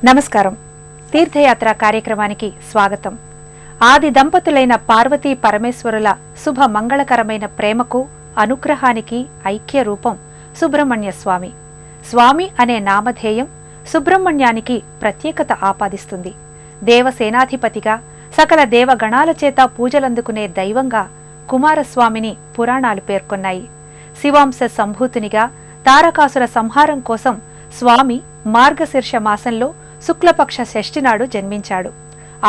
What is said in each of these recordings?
నమస్కారం. తీర్థయాత్ర కార్యక్రమానికి స్వాగతం. ఆది దంపతులైన పార్వతీ పరమేశ్వరుల శుభ మంగళకరమైన ప్రేమకు అనుగ్రహానికి ఐక్య రూపం సుబ్రహ్మణ్య స్వామి. స్వామి అనే నామధేయం సుబ్రహ్మణ్యానికి ప్రత్యేకత ఆపాదిస్తుంది. దేవసేనాధిపతిగా సకల దేవగణాల చేత పూజలందుకునే దైవంగా కుమారస్వామిని పురాణాలు పేర్కొన్నాయి. శివాంశ సంభూతునిగా తారకాసుర సంహారం కోసం స్వామి మార్గశీర్ష మాసంలో శుక్లపక్ష షష్ఠినాడు జన్మించాడు.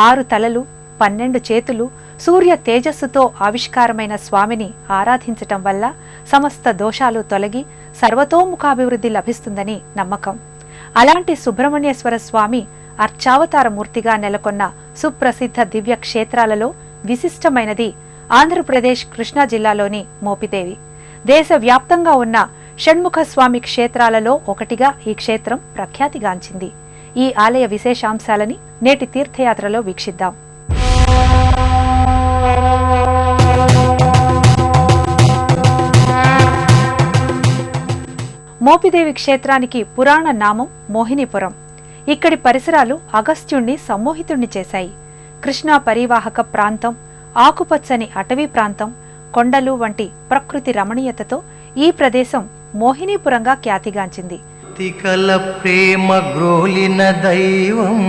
6 తలలు 12 చేతులు సూర్య తేజస్సుతో ఆవిష్కారమైన స్వామిని ఆరాధించటం వల్ల సమస్త దోషాలు తొలగి సర్వతోముఖాభివృద్ధి లభిస్తుందని నమ్మకం. అలాంటి సుబ్రహ్మణ్యేశ్వర స్వామి అర్చావతారమూర్తిగా నెలకొన్న సుప్రసిద్ధ దివ్య క్షేత్రాలలో విశిష్టమైనది ఆంధ్రప్రదేశ్ కృష్ణా జిల్లాలోని మోపిదేవి. దేశవ్యాప్తంగా ఉన్న షణ్ముఖ స్వామి క్షేత్రాలలో ఒకటిగా ఈ క్షేత్రం ప్రఖ్యాతిగాంచింది. ఈ ఆలయ విశేషాంశాలని నేటి తీర్థయాత్రలో వీక్షిద్దాం. మోపిదేవి క్షేత్రానికి పురాణ నామం మోహినీపురం. ఇక్కడి పరిసరాలు అగస్త్యుణ్ణి సమ్మోహితుణ్ణి చేశాయి. కృష్ణా పరివాహక ప్రాంతం, ఆకుపచ్చని అటవీ ప్రాంతం, కొండలు వంటి ప్రకృతి రమణీయతతో ఈ ప్రదేశం మోహినీపురంగా ఖ్యాతిగాంచింది. తికల ప్రేమ గ్రోలిన దైవం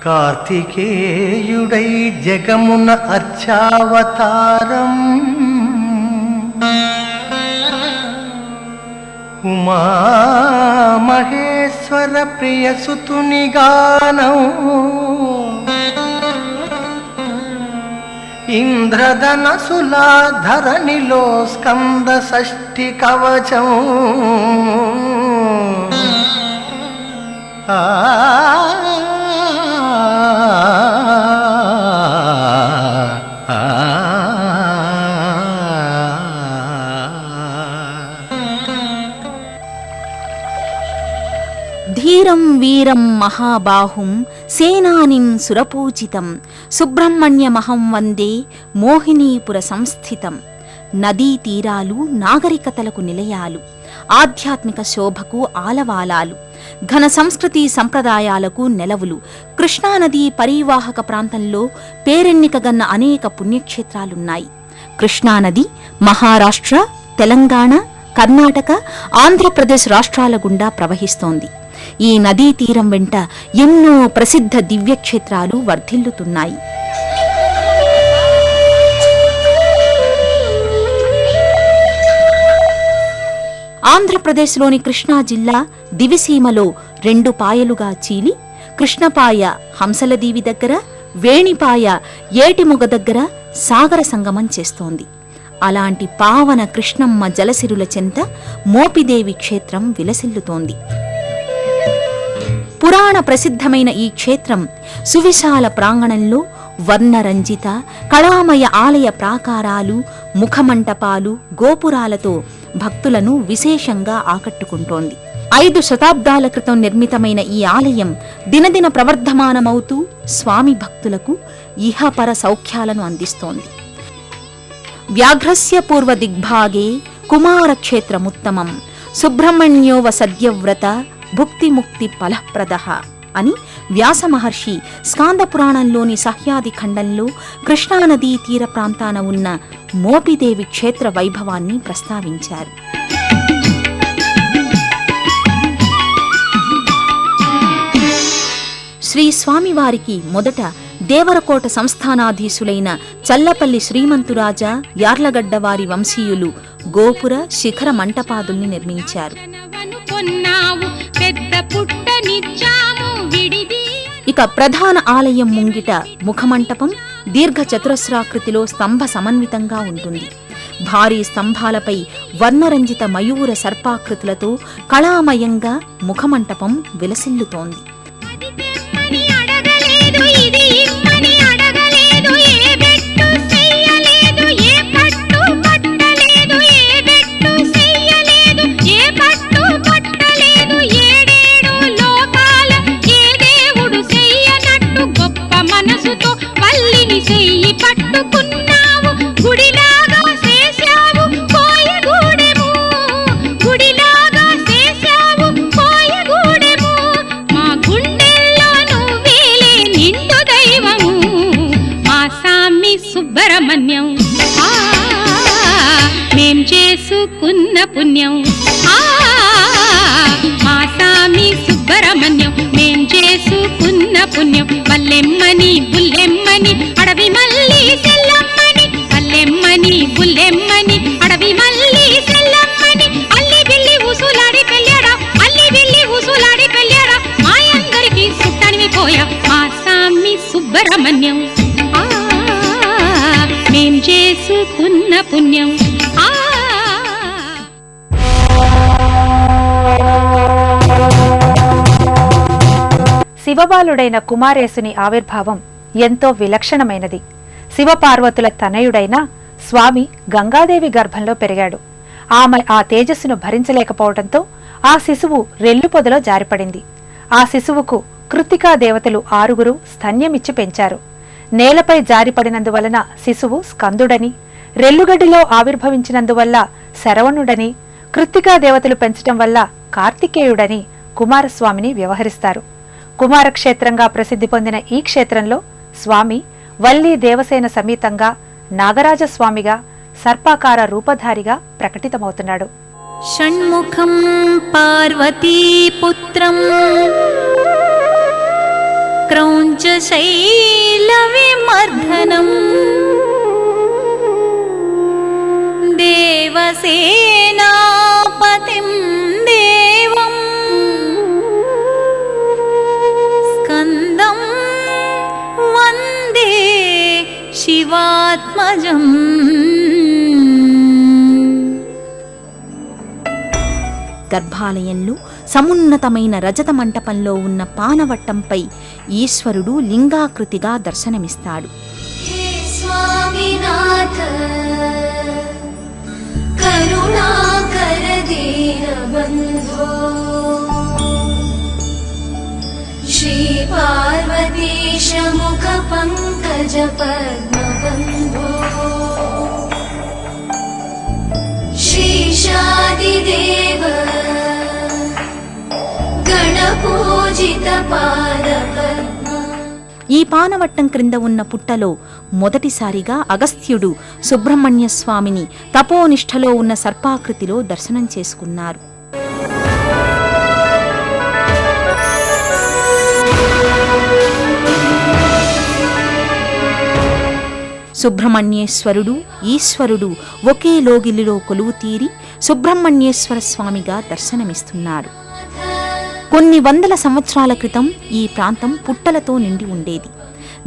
కార్తికేయుడై జగమున అర్చావతారం ఉమా మహేశ్వర ప్రియసుతుని గానం ఇంద్రధనసులా ధరణిలో స్కంద షష్ఠి కవచం ధీరం వీరం మహాబాహుం సేనానిం సురపూజితం సుబ్రహ్మణ్యమహం వందే మోహినీపుర సంస్థితం. నదీ తీరాలు నాగరికతలకు నిలయాలు, ఆధ్యాత్మిక శోభకు ఆలవాలాలు, ఘన సంస్కృతి సంప్రదాయాలకు నెలవులు. కృష్ణానదీ పరివాహక ప్రాంతంలో పేరెన్నికగన్న అనేక పుణ్యక్షేత్రాలున్నాయి. కృష్ణానది మహారాష్ట్ర, తెలంగాణ, కర్ణాటక, ఆంధ్రప్రదేశ్ రాష్ట్రాల గుండా ప్రవహిస్తోంది. ఈ నదీ తీరం వెంట ఎన్నో ప్రసిద్ధ దివ్యక్షేత్రాలు వర్ధిల్లుతున్నాయి. ఆంధ్రప్రదేశ్లోని కృష్ణా జిల్లా దివిసీమలో 2 పాయలుగా చీలి కృష్ణపాయ హంసలదీవి దగ్గర, వేణిపాయ ఏటిమొగ దగ్గర సాగర సంగమం చేస్తోంది. అలాంటి పావన కృష్ణమ్మ జలసిరుల చెంత మోపిదేవి క్షేత్రం విలసిల్లుతోంది. పురాణ ప్రసిద్ధమైన ఈ క్షేత్రం సువిశాల ప్రాంగణంలో వర్ణరంజిత కళామయ ఆలయ ప్రాకారాలు, ముఖమంటపాలు, గోపురాలతో భక్తులను విశేషంగా ఆకట్టుకుంటోంది. 5 శతాబ్దాల క్రితం నిర్మితమైన ఈ ఆలయం దినదిన ప్రవర్ధమానమవుతూ స్వామి భక్తులకు ఇహపర సౌఖ్యాలను అందిస్తోంది. వ్యాఘ్రస్య పూర్వ దిగ్భాగే కుమారక్షేత్రముత్తమం సుబ్రహ్మణ్యోవ సద్యవ్రత భుక్తిముక్తి ఫలప్రదః అని వ్యాస మహర్షి స్కాంద పురాణంలోని సహ్యాది ఖండంలో కృష్ణానదీ తీర ప్రాంతాన ఉన్న మోపిదేవి క్షేత్ర వైభవాన్ని ప్రస్తావించారు. శ్రీ స్వామివారికి మొదట దేవరకోట సంస్థానాధీశులైన చల్లపల్లి శ్రీమంతురాజా యార్లగడ్డవారి వంశీయులు గోపుర శిఖర మంటపాదుల్ని నిర్మించారు. ఇక ప్రధాన ఆలయం ముంగిట ముఖమంటపం దీర్ఘచతురస్రాకృతిలో స్తంభ సమన్వితంగా ఉంటుంది. భారీ స్తంభాలపై వర్ణరంజిత మయూర సర్పాకృతులతో కళామయంగా ముఖమంటపం విలసిల్లుతోంది. గుడిలాగా మేం చేసుకున్న పుణ్యం మా సామి సుబ్బరమణ్యం మేం చేసుకున్న పుణ్యం వల్లెమ్మని బుల్లెమ్మని అడవి మల్లి సెల్లమ్మని వల్లెమ్మని బుల్లెమ్మని అడవి మల్లి సెల్లమ్మని అల్లి బిల్లి ఊసులాడి పెళ్ళాడా అల్లి బిల్లి ఊసులాడి పెళ్ళాడా మా అందరికీ సుట్టనివి పోయా మా సామి సుబ్బరమణ్యం మేం చేసుకున్న పుణ్యం శివబాలుడైన కుమారేశుని ఆవిర్భావం ఎంతో విలక్షణమైనది. శివపార్వతుల తనయుడైన స్వామి గంగాదేవి గర్భంలో పెరిగాడు. ఆమె ఆ తేజస్సును భరించలేకపోవడంతో ఆ శిశువు రెల్లు పొదలో జారిపడింది. ఆ శిశువుకు కృత్తికా దేవతలు 6 స్తన్యమిచ్చి పెంచారు. నేలపై జారిపడినందువలన శిశువు స్కందుడని, రెల్లుగడ్డిలో ఆవిర్భవించినందువల్ల శరవణుడని, కృత్తికా దేవతలు పెంచటం వల్ల కార్తికేయుడని కుమారస్వామిని వ్యవహరిస్తారు. కుమారక్షేత్రంగా ప్రసిద్ధి పొందిన ఈ క్షేత్రంలో స్వామి వల్లి దేవసేన సమేతంగా నాగరాజస్వామిగా సర్పాకార రూపధారిగా ప్రకటితమవుతున్నాడు. షణ్ముఖం పార్వతీపుత్రం క్రౌంచశైలవిమర్దనం దేవసేనాపతిం దేవం స్కందం వందే శివాత్మజం. గర్భాలయంలో సమున్నతమైన రజత మంటపంలో ఉన్న పానవట్టంపై ఈశ్వరుడు లింగాకృతిగా దర్శనమిస్తాడు. శ్రీ పార్వతీశ ముఖ పంకజ పద్మబంధో శ్రీశాదిదేవ గణపూజిత పాదపద్మ. ఈ పానవట్టం క్రింద ఉన్న పుట్టలో మొదటిసారిగా అగస్త్యుడు సుబ్రహ్మణ్య స్వామిని తపోనిష్టలో ఉన్న సర్పాకృతిలో దర్శనం చేసుకున్నారు. సుబ్రహ్మణ్యేశ్వరుడు ఈశ్వరుడు ఒకే లోగిలిలో కొలువు తీరి సుబ్రహ్మణ్యేశ్వర స్వామిగా దర్శనమిస్తున్నారు. కొన్ని వందల సంవత్సరాల క్రితం ఈ ప్రాంతం పుట్టలతో నిండి ఉండేది.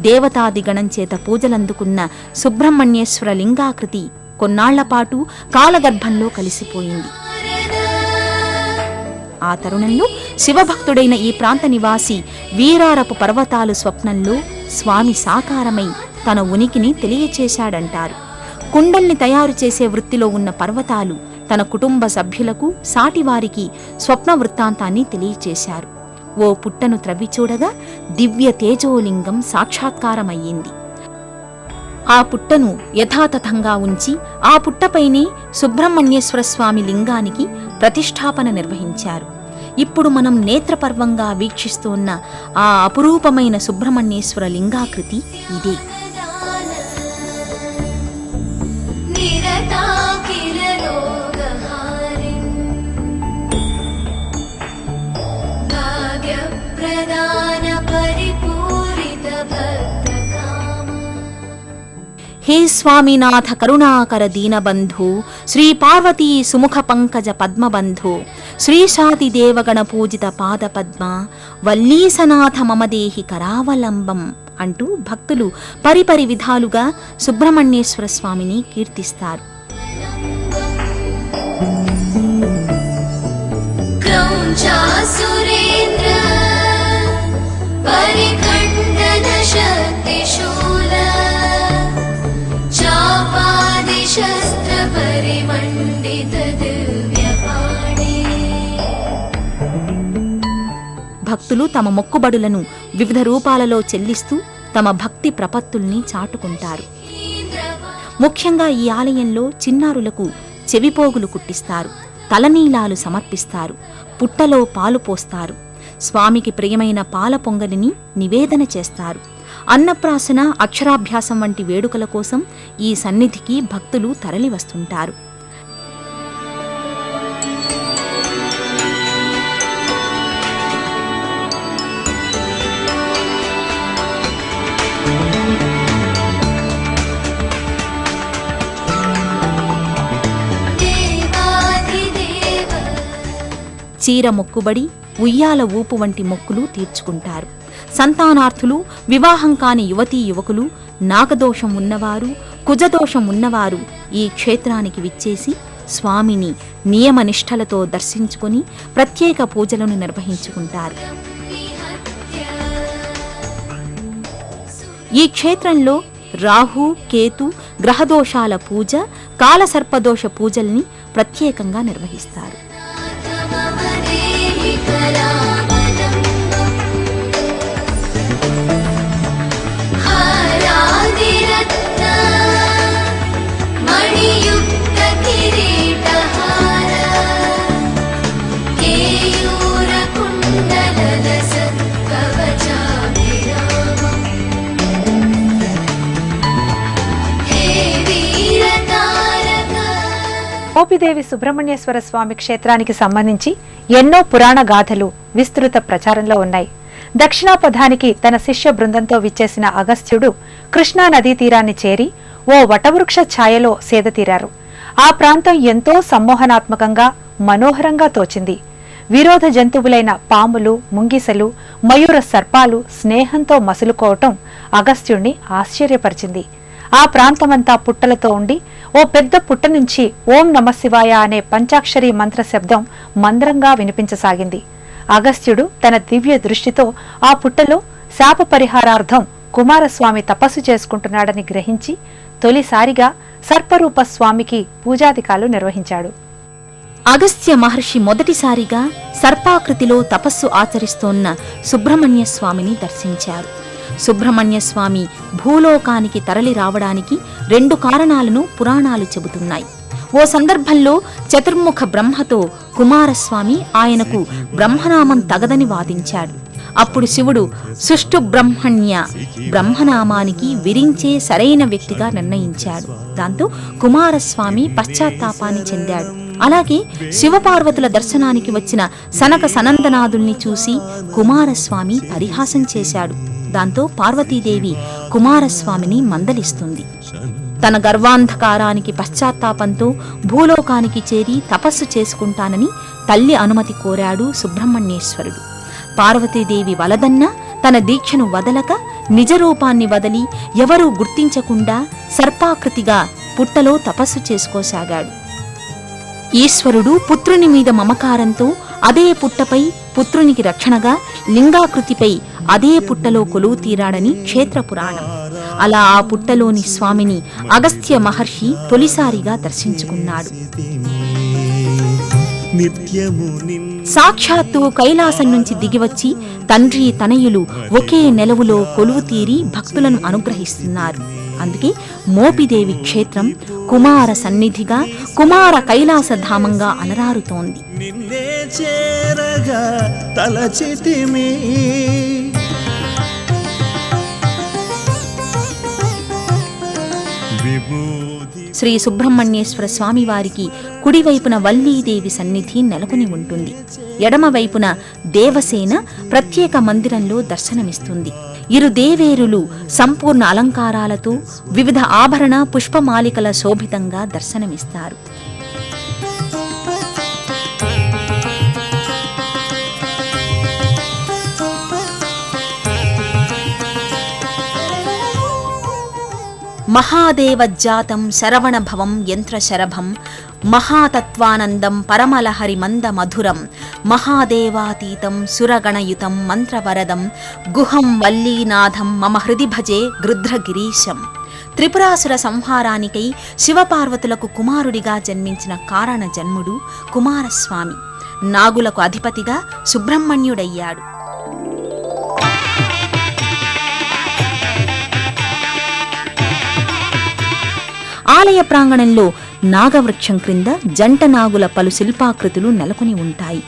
దేవతాదిగణం చేత పూజలందుకున్న సుబ్రహ్మణ్యేశ్వర లింగాకృతి కొన్నాళ్లపాటు కాలగర్భంలో కలిసిపోయింది. ఆ తరుణంలో శివభక్తుడైన ఈ ప్రాంత నివాసి వీరారపు పర్వతాలు స్వప్నంలో స్వామి సాకారమై తన ఉనికిని తెలియచేశాడంటారు. కుండల్ని తయారు చేసే వృత్తిలో ఉన్న పర్వతాలు తన కుటుంబ సభ్యులకు సాటివారికి స్వప్న వృత్తాంతాన్ని తెలియచేశారు. ఓ పుట్టను త్రవ్వి చూడగా దివ్య తేజోలింగం సాక్షాత్కారమయ్యింది. ఆ పుట్టను యథాతథంగా ఉంచి ఆ పుట్టపైనే సుబ్రహ్మణ్యేశ్వర స్వామి లింగానికి ప్రతిష్ఠాపన నిర్వహించారు. ఇప్పుడు మనం నేత్రపర్వంగా వీక్షిస్తున్న ఆ అపురూపమైన సుబ్రహ్మణ్యేశ్వర లింగాకృతి ఇదే. హే స్వామినాథ కరుణాకర దీనబంధు శ్రీ పార్వతీ సుముఖ పంకజ పద్మబంధు శ్రీశాది దేవగణ పూజిత పాదపద్మ వల్లీసనాథ మమదేహి కరావలంబం అంటూ భక్తులు పరిపరి విధాలుగా సుబ్రహ్మణ్యేశ్వర స్వామిని కీర్తిస్తారు. భక్తులు తమ మొక్కుబడులను వివిధ రూపాలలో చెల్లిస్తూ తమ భక్తి ప్రపత్తుల్ని చాటుకుంటారు. ముఖ్యంగా ఈ ఆలయంలో చిన్నారులకు చెవిపోగులు కుట్టిస్తారు, తలనీలాలు సమర్పిస్తారు, పుట్టలో పాలు పోస్తారు, స్వామికి ప్రియమైన పాల పొంగలిని నివేదన చేస్తారు. అన్నప్రాసన, అక్షరాభ్యాసం వంటి వేడుకల కోసం ఈ సన్నిధికి భక్తులు తరలివస్తుంటారు. చీర మొక్కుబడి, ఉయ్యాల ఊపు వంటి మొక్కులు తీర్చుకుంటారు. సంతానార్థులు, వివాహం కాని యువతీ యువకులు, నాగదోషం ఉన్నవారు, కుజదోషం ఉన్నవారు ఈ క్షేత్రానికి విచ్చేసి స్వామిని నియమనిష్టలతో దర్శించుకుని ప్రత్యేక పూజలను నిర్వహించుకుంటారు. ఈ క్షేత్రంలో రాహు, కేతు, గ్రహదోషాల పూజ, కాలసర్పదోష పూజల్ని ప్రత్యేకంగా నిర్వహిస్తారు. మోపిదేవి సుబ్రహ్మణ్యేశ్వర స్వామి క్షేత్రానికి సంబంధించి ఎన్నో పురాణ గాథలు విస్తృత ప్రచారంలో ఉన్నాయి. దక్షిణాపథానికి తన శిష్య బృందంతో విచ్చేసిన అగస్త్యుడు కృష్ణా నదీ తీరాన్ని చేరి ఓ వటవృక్ష ఛాయలో సేదతీరారు. ఆ ప్రాంతం ఎంతో సమ్మోహనాత్మకంగా, మనోహరంగా తోచింది. విరోధ జంతువులైన పాములు, ముంగిసలు, మయూర సర్పాలు స్నేహంతో మసులుకోవటం అగస్త్యుణ్ణి ఆశ్చర్యపరిచింది. ఆ ప్రాంతమంతా పుట్టలతో ఉండి ఓ పెద్ద పుట్ట నుంచి ఓం నమశివాయ అనే పంచాక్షరీ మంత్ర శబ్దం మంద్రంగా వినిపించసాగింది. అగస్త్యుడు తన దివ్య దృష్టితో ఆ పుట్టలో శాప పరిహారార్థం కుమారస్వామి తపస్సు చేసుకుంటున్నాడని గ్రహించి తొలిసారిగా సర్పరూప స్వామికి పూజాధికాలు నిర్వహించాడు. అగస్త్య మహర్షి మొదటిసారిగా సర్పాకృతిలో తపస్సు ఆచరిస్తోన్న సుబ్రహ్మణ్య స్వామిని దర్శించారు. సుబ్రహ్మణ్య స్వామి భూలోకానికి తరలి రావడానికి 2 కారణాలను పురాణాలు చెబుతున్నాయి. ఓ సందర్భంలో చతుర్ముఖ బ్రహ్మతో కుమారస్వామి ఆయనకు బ్రహ్మనామం తగదని వాదించాడు. అప్పుడు శివుడు సుష్టు బ్రహ్మనామానికి విరించే సరైన వ్యక్తిగా నిర్ణయించాడు. దాంతో కుమారస్వామి పశ్చాత్తాపాన్ని చెందాడు. అలాగే శివపార్వతుల దర్శనానికి వచ్చిన సనక సనందనాదుల్ని చూసి కుమారస్వామి పరిహాసం చేశాడు. దాంతో పార్వతీదేవి కుమారస్వామిని మందలిస్తుంది. తన గర్వాంధకారానికి పశ్చాత్తాపంతో భూలోకానికి చేరి తపస్సు చేసుకుంటానని తల్లి అనుమతి కోరాడు సుబ్రహ్మణ్యేశ్వరుడు. పార్వతీదేవి వలదన్నా తన దీక్షను వదలక నిజరూపాన్ని వదలి ఎవరూ గుర్తించకుండా సర్పాకృతిగా పుట్టలో తపస్సు చేసుకోసాగాడు. ఈశ్వరుడు పుత్రుని మీద మమకారంతో అదే పుట్టపై పుత్రునికి రక్షణగా లింగాకృతిపై అదే పుట్టలో కొలువు తీరాడని క్షేత్ర పురాణం. అలా ఆ పుట్టలోని స్వామిని అగస్త్య మహర్షి తొలిసారిగా దర్శించుకున్నాడు. సాక్షాత్తు కైలాసం నుంచి దిగివచ్చి తండ్రి తనయులు ఒకే నెలవులో కొలువు తీరి భక్తులను అనుగ్రహిస్తున్నారు. అందుకే మోపిదేవి క్షేత్రం కుమార సన్నిధిగా, కుమార కైలాస ధామంగా అలరారుతోంది. శ్రీ సుబ్రహ్మణ్యేశ్వర స్వామివారికి కుడివైపున వల్లీదేవి సన్నిధి నెలకొని ఉంటుంది. ఎడమవైపున దేవసేన ప్రత్యేక మందిరంలో దర్శనమిస్తుంది. ఇరు దేవేరులు సంపూర్ణ అలంకారాలతో వివిధ ఆభరణ పుష్పమాలికల శోభితంగా దర్శనమిస్తారు. మహాదేవజ్జాతం శరవణభవం యంత్రశరభం మహాతత్వానందం పరమలహరి మంద మధురం మహాదేవాతీతం సురగణయుతం మంత్రవరదం గుహం వల్లీనాథం మమ హృది భజే గృధ్రగిరీశం. త్రిపురాసుర సంహారానికై శివపార్వతులకు కుమారుడిగా జన్మించిన కారణ జన్ముడు కుమారస్వామి. నాగులకు అధిపతిగా సుబ్రహ్మణ్యుడయ్యాడు. ఆలయ ప్రాంగణంలో నాగవృక్షం క్రింద జంట నాగుల పలు శిల్పాకృతులు నెలకొని ఉంటాయి.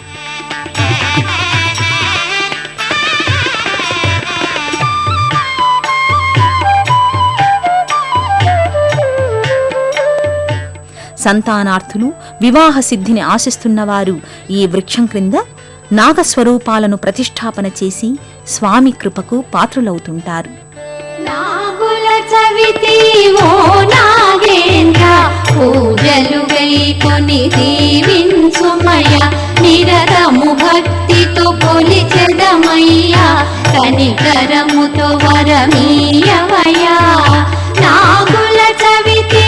సంతానార్థులు, వివాహ సిద్ధిని ఆశిస్తున్నవారు ఈ వృక్షం క్రింద నాగస్వరూపాలను ప్రతిష్ఠాపన చేసి స్వామి కృపకు పాత్రులవుతుంటారు. నాగుల చవితి ఓ నాగేంద్ర పూజలు గైకొని దీవించుమయ నిరతము కొలిచెదమయ్యా కనికరముతో వరమీయవయ్యా నాగుల చవితి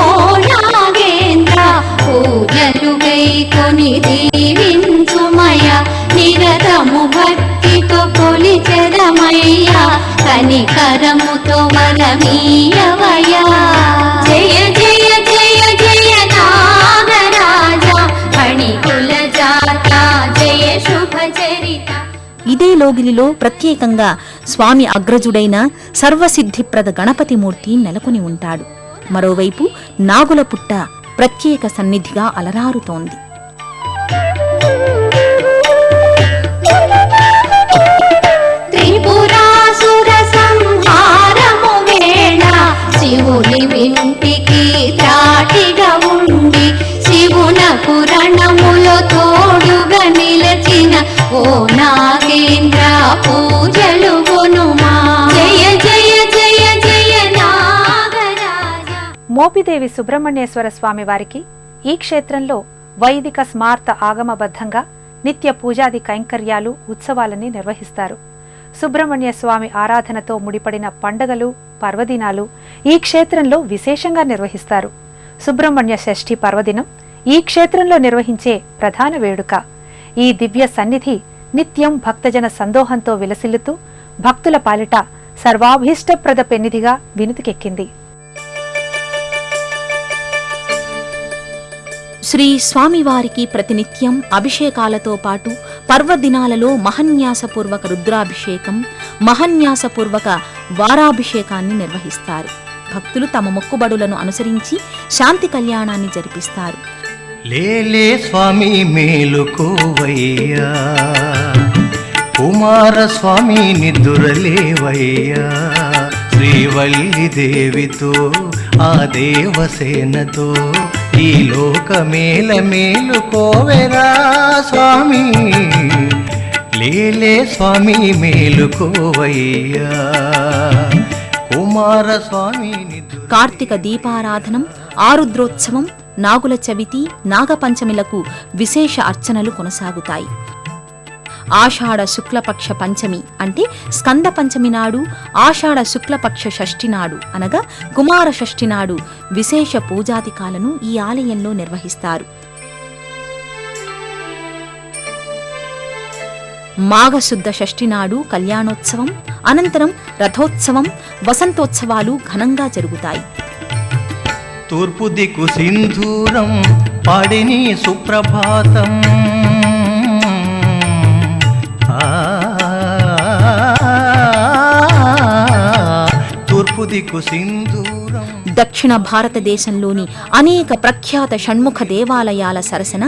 ఓ నాగేంద్ర పూజలు గైకొని దీవించుమయ్యా నిరతము భక్తితో కొలిచెదమయ్యా కనికరముతో వరమీయవయ్యా జయ జయ జయ జయ నాగరాజా ఫణికుల జాత జయ శుభ చరిత. ఇదే లోగిలిలో ప్రత్యేకంగా స్వామి అగ్రజుడైన సర్వసిద్ధిప్రద గణపతిమూర్తి నెలకొని ఉంటాడు. మరోవైపు నాగుల పుట్ట ప్రత్యేక సన్నిధిగా అలరారుతోంది. త్రిపురాసుర సంహారము వేళ శివుని వింటికి త్రాటిగా ఉండి శివునకు రణములో తోడుగా నిలచిన ఓ నాగేంద్ర పూజలు గొనుమా జయ జయ జయ జయ నాగరాజా. మోపిదేవి సుబ్రహ్మణ్యేశ్వర స్వామి వారికి ఈ క్షేత్రంలో వైదిక స్మార్త ఆగమబద్ధంగా నిత్య పూజాది కైంకర్యాలు ఉత్సవాలని నిర్వహిస్తారు. సుబ్రహ్మణ్య స్వామి ఆరాధనతో ముడిపడిన పండుగలు పర్వదినాలు ఈ క్షేత్రంలో విశేషంగా నిర్వహిస్తారు. సుబ్రహ్మణ్య షష్ఠి పర్వదినం ఈ క్షేత్రంలో నిర్వహించే ప్రధాన వేడుక. ఈ దివ్య సన్నిధి నిత్యం భక్తజన సందోహంతో విలసిల్లుతూ భక్తుల పాలిట సర్వాభీష్టప్రద పెన్నిధిగా వినుతికెక్కింది. శ్రీ స్వామివారికి ప్రతినిత్యం అభిషేకాలతో పాటు పర్వదినాలలో మహన్యాసపూర్వక రుద్రాభిషేకం, మహన్యాసపూర్వక వారాభిషేకాన్ని నిర్వహిస్తారు. భక్తులు తమ మొక్కుబడులను అనుసరించి శాంతి కళ్యాణాన్ని జరిపిస్తారు. లేలే స్వామి మేలుకోవయ్యా కుమారస్వామి నిద్దురలేవయ్యా శ్రీవల్లి దేవితో ఆ దేవసేనతో ఈ లోకమేల మేలుకోవెరా స్వామి లేలే స్వామి మేలుకోవయ్యా కుమారస్వామి నిద్దుర. కార్తీక దీపారాధనం, ఆరుద్రోత్సవం, నాగుల చవితి, నాగపంచమిలకు విశేష అర్చనలు కొనసాగుతాయి. ఆషాఢ శుక్లపక్ష పంచమి అంటే స్కంద పంచమి నాడు, ఆషాఢ శుక్లపక్ష షష్ఠి నాడు అనగా కుమార షష్ఠి నాడు విశేష పూజాధికాలను ఈ ఆలయంలో నిర్వహిస్తారు. మాఘశుద్ధ షష్ఠి నాడు కళ్యాణోత్సవం, అనంతరం రథోత్సవం, వసంతోత్సవాలు ఘనంగా జరుగుతాయి. తూర్పు దిక్కు సింధూరం పాడిని సుప్రభాతం తూర్పు దిక్కు సింధూరం. దక్షిణ భారతదేశంలోని అనేక ప్రఖ్యాత షణ్ముఖ దేవాలయాల సరసన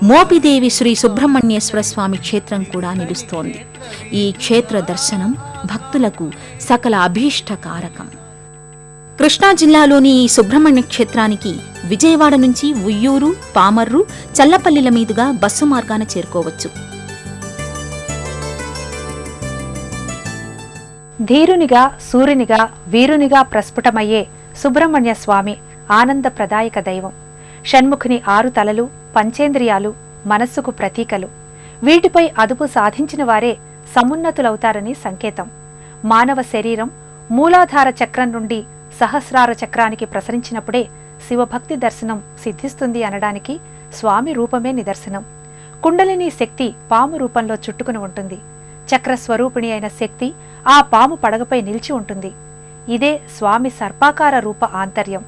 మోపిదేవి శ్రీ సుబ్రహ్మణ్యేశ్వర స్వామి క్షేత్రం కూడా నిలుస్తోంది. ఈ క్షేత్ర దర్శనం భక్తులకు సకల అభీష్టకారకం. కృష్ణా జిల్లాలోని ఈ సుబ్రహ్మణ్య క్షేత్రానికి విజయవాడ నుంచి ఉయ్యూరు, పామర్రు, చల్లపల్లిల మీదుగా బస్సు మార్గాన చేరుకోవచ్చు. ధీరునిగా, సూర్యునిగా, వీరునిగా ప్రస్ఫుటమయ్యే సుబ్రహ్మణ్య స్వామి ఆనందప్రదాయక దైవం. షణ్ముఖుని 6 తలలు, పంచేంద్రియాలు మనస్సుకు ప్రతీకలు. వీటిపై అదుపు సాధించిన వారే సమున్నతులవుతారని సంకేతం. మానవ శరీరం మూలాధార చక్రం నుండి సహస్రార చక్రానికి ప్రసరించినప్పుడే శివభక్తి దర్శనం సిద్ధిస్తుంది అనడానికి స్వామి రూపమే నిదర్శనం. కుండలిని శక్తి పాము రూపంలో చుట్టుకుని ఉంటుంది. చక్రస్వరూపిణి అయిన శక్తి ఆ పాము పడగపై నిలిచి ఉంటుంది. ఇదే స్వామి సర్పాకార రూప ఆంతర్యం.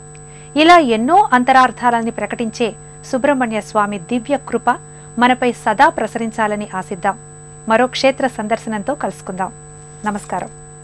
ఇలా ఎన్నో అంతరార్థాలని ప్రకటించే సుబ్రహ్మణ్య స్వామి దివ్య కృప మనపై సదా ప్రసరించాలని ఆశిద్దాం. మరో క్షేత్ర సందర్శనంతో కలుసుకుందాం. నమస్కారం.